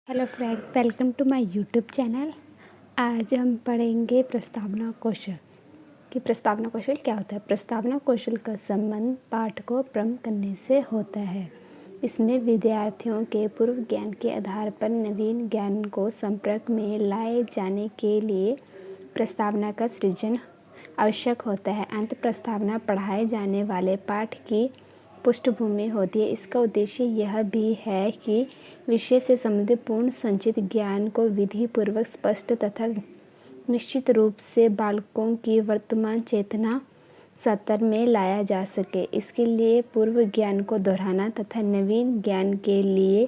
Hello friend, welcome to my YouTube channel. आज हम पढ़ेंगे प्रस्तावना कौशल कि प्रस्तावना कौशल क्या होता है। प्रस्तावना कौशल का संबंध पाठ को प्रारंभ करने से होता है। इसमें विद्यार्थियों के पूर्व ज्ञान के आधार पर नवीन ज्ञान को संपर्क में लाए जाने के लिए प्रस्तावना का सृजन आवश्यक होता है। अंत प्रस्तावना पढ़ाए जाने वाले पाठ की पृष्ठभूमि होती है। इसका उद्देश्य यह भी है कि विषय से संबंधित पूर्ण संचित ज्ञान को विधि पूर्वक स्पष्ट तथा निश्चित रूप से बालकों की वर्तमान चेतना सतर में लाया जा सके। इसके लिए पूर्व ज्ञान को दोहराना तथा नवीन ज्ञान के लिए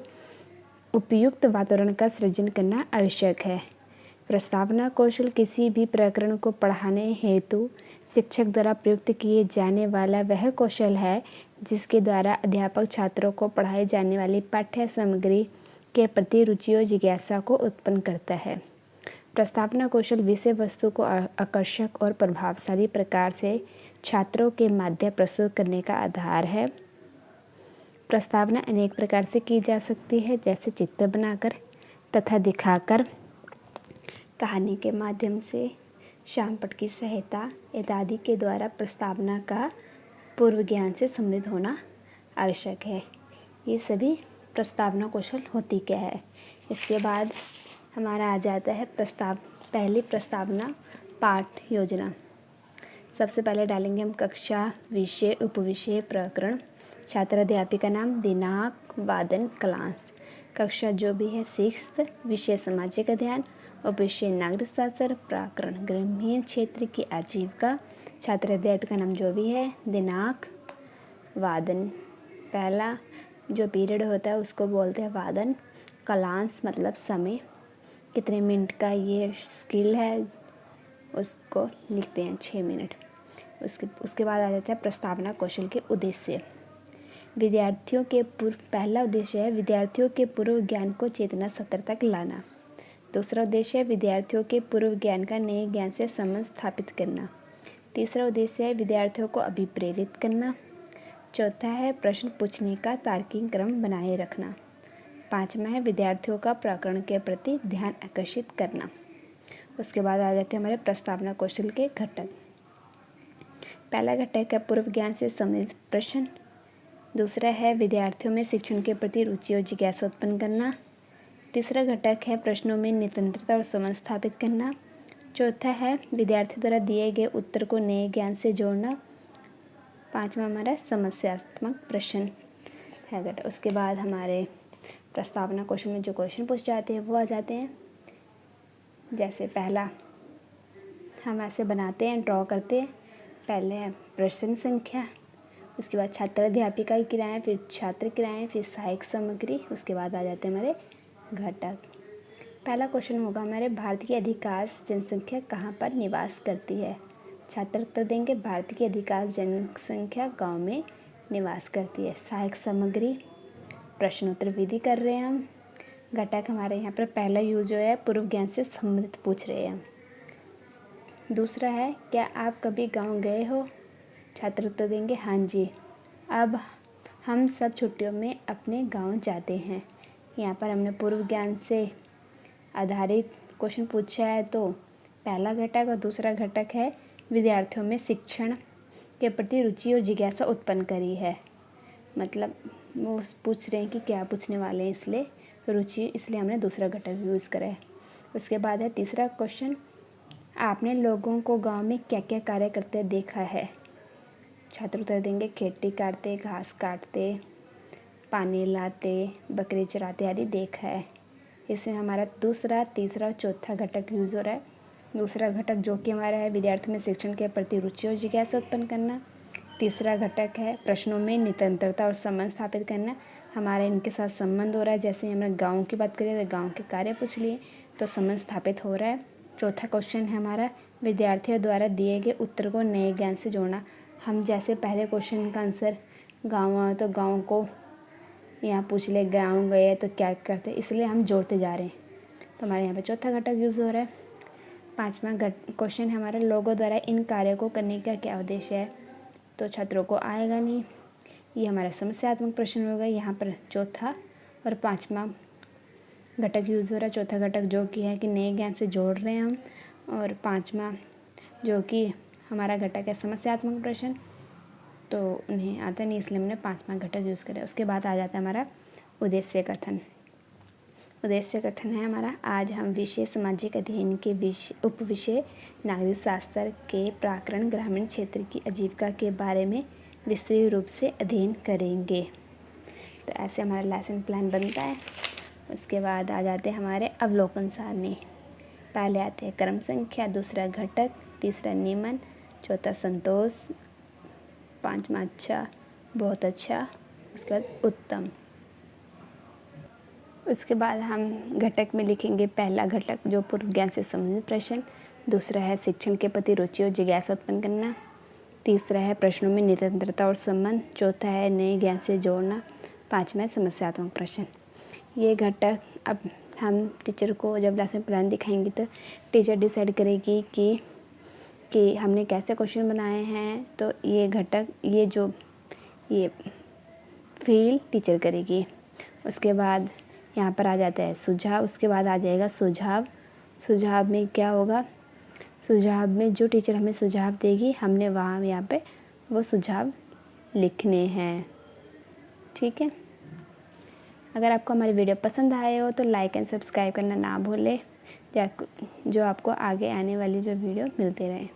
उपयुक्त वातावरण का सृजन करना आवश्यक है। प्रस्तावना कौशल किसी भी प्रकरण को पढ़ाने हेतु शिक्षक द्वारा प्रयुक्त किए जाने वाला वह कौशल है जिसके द्वारा अध्यापक छात्रों को पढ़ाई जाने वाली पाठ्य सामग्री के प्रति रुचि और जिज्ञासा को उत्पन्न करता है। प्रस्तावना कौशल विषय वस्तु को आकर्षक और प्रभावशाली प्रकार से छात्रों के माध्यम प्रस्तुत करने का आधार है। प्रस्तावना अनेक प्रकार से की जा सकती है, जैसे चित्र बनाकर तथा दिखाकर, कहानी के माध्यम से, शामपट की सहायता इत्यादि के द्वारा प्रस्तावना का पूर्व ज्ञान से संबंधित होना आवश्यक है। ये सभी प्रस्तावना कौशल होती क्या है। इसके बाद हमारा आ जाता है पहली प्रस्तावना पाठ योजना। सबसे पहले डालेंगे हम कक्षा, विषय, उपविषय, प्रकरण, छात्र, अध्यापिका नाम, दिनांक, वादन, क्लास। कक्षा जो भी है 6th, विषय सामाजिक अध्ययन, उपविषय नागरिक शास्त्र, प्रकरण ग्रामीण क्षेत्र की आजीविका, छात्र अध्यापिका नाम जो भी है, दिनांक, वादन। पहला जो पीरियड होता है उसको बोलते हैं वादन। क्लास मतलब समय, कितने मिनट का ये स्किल है उसको लिखते हैं 6 मिनट। उसके बाद आ जाता है प्रस्तावना कौशल के उद्देश्य। पहला उद्देश्य है विद्यार्थियों के पूर्व ज्ञान को चेतना स्तर तक लाना। दूसरा उद्देश्य है विद्यार्थियों के पूर्व ज्ञान का नए ज्ञान से संबंध स्थापित करना। तीसरा उद्देश्य है विद्यार्थियों को अभिप्रेरित करना। चौथा है प्रश्न पूछने का तार्किक क्रम बनाए रखना। पांचवा है विद्यार्थियों का प्रकरण के प्रति ध्यान आकर्षित करना। उसके बाद आ जाते हैं हमारे प्रस्तावना कौशल के घटक। पहला घटक है पूर्व ज्ञान से संबंधित प्रश्न। दूसरा है विद्यार्थियों में शिक्षण के प्रति रुचि और जिज्ञासा उत्पन्न करना। तीसरा घटक है प्रश्नों में निरंतरता और समझ स्थापित करना। चौथा है विद्यार्थी द्वारा दिए गए उत्तर को नए ज्ञान से जोड़ना। पांचवा हमारा समस्यात्मक प्रश्न है घटक। उसके बाद हमारे प्रस्तावना कौशल में जो क्वेश्चन पूछ जाते हैं वो आ जाते हैं। जैसे पहला हम ऐसे बनाते हैं, ड्रॉ करते हैं। पहले है प्रश्न संख्या, उसके बाद छात्र अध्यापिका की क्रियाएं, फिर छात्र क्रियाएं, फिर सहायक सामग्री। उसके बाद आ जाते हैं हमारे घटक। पहला क्वेश्चन होगा हमारे भारत की अधिकांश जनसंख्या कहाँ पर निवास करती है। छात्र उत्तर देंगे भारत की अधिकांश जनसंख्या गांव में निवास करती है। सहायक सामग्री प्रश्नोत्तर विधि कर रहे हैं हम। घटक हमारे यहाँ पर पहला यूज जो है पूर्व ज्ञान से संबंधित पूछ रहे हैं हम। दूसरा है क्या आप कभी गाँव गए हो। छात्र उत्तर देंगे हाँ जी, अब हम सब छुट्टियों में अपने गाँव जाते हैं। यहाँ पर हमने पूर्व ज्ञान से आधारित क्वेश्चन पूछा है, तो पहला घटक और दूसरा घटक है विद्यार्थियों में शिक्षण के प्रति रुचि और जिज्ञासा उत्पन्न करी है। मतलब वो पूछ रहे हैं कि क्या पूछने वाले हैं, इसलिए रुचि, इसलिए हमने दूसरा घटक यूज़ करा है। उसके बाद है तीसरा क्वेश्चन, आपने लोगों को गांव में क्या क्या कार्य करते देखा है। छात्र उत्तर देंगे खेती काटते, घास काटते, पानी लाते, बकरी चराते आदि देखा है। इसमें हमारा दूसरा, तीसरा और चौथा घटक यूज़ हो रहा है। दूसरा घटक जो कि हमारा है विद्यार्थी में शिक्षण के प्रति रुचि और जिज्ञासा उत्पन्न करना। तीसरा घटक है प्रश्नों में निरंतरता और संबंध स्थापित करना। हमारा इनके साथ संबंध हो रहा है। जैसे हमने गाँव की बात करें तो गाँव के कार्य पूछ लिए तो संबंध स्थापित हो रहा है। चौथा क्वेश्चन है हमारा विद्यार्थियों द्वारा दिए गए उत्तर को नए ज्ञान से जोड़ना। हम जैसे पहले क्वेश्चन का आंसर गाँव आए तो गाँव को यहाँ पूछ ले, गाँव गए तो क्या करते, इसलिए हम जोड़ते जा रहे हैं। तो हमारे यहाँ पे चौथा घटक यूज़ हो रहा है। पांचवा क्वेश्चन है हमारा लोगों द्वारा इन कार्यों को करने का क्या उद्देश्य है। तो छात्रों को आएगा नहीं, ये हमारा समस्यात्मक प्रश्न होगा। यहाँ पर चौथा और पांचवा घटक यूज़ हो रहा है, चौथा घटक जो कि है कि नए ज्ञान से जोड़ रहे हैं हम, और पाँचवा जो कि हमारा घटक है समस्यात्मक प्रश्न, तो उन्हें आता नहीं इसलिए हमने पाँचवा घटक यूज़ करा। उसके बाद आ जाता है हमारा उद्देश्य कथन। उद्देश्य कथन है हमारा, आज हम विषय सामाजिक अध्ययन के उप विषय नागरिक शास्त्र के प्रकरण ग्रामीण क्षेत्र की आजीविका के बारे में विस्तृत रूप से अध्ययन करेंगे। तो ऐसे हमारा लेसन प्लान बनता है। उसके बाद आ जाते हैं हमारे अवलोकन सारणी। पहले आते हैं क्रम संख्या, दूसरा घटक, तीसरा नियमन, चौथा संतोष, पांचवा अच्छा, बहुत अच्छा, उसके बाद उत्तम। उसके बाद हम घटक में लिखेंगे पहला घटक जो पूर्व ज्ञान से संबंधित प्रश्न, दूसरा है शिक्षण के प्रति रुचि और जिज्ञासा उत्पन्न करना, तीसरा है प्रश्नों में निरंतरता और संबंध, चौथा है नए ज्ञान से जोड़ना, पाँचवा है समस्यात्मक प्रश्न। ये घटक अब हम टीचर को जब लेसन प्लान दिखाएंगे तो टीचर डिसाइड करेगी कि हमने कैसे क्वेश्चन बनाए हैं। तो ये घटक ये फील टीचर करेगी। उसके बाद यहाँ पर आ जाता है सुझाव। उसके बाद आ जाएगा सुझाव। सुझाव में क्या होगा, सुझाव में जो टीचर हमें सुझाव देगी हमने वहाँ यहाँ पे वो सुझाव लिखने हैं। ठीक है। अगर आपको हमारी वीडियो पसंद आए हो तो लाइक एंड सब्सक्राइब करना ना भूलें, जो आपको आगे आने वाली जो वीडियो मिलती रहे।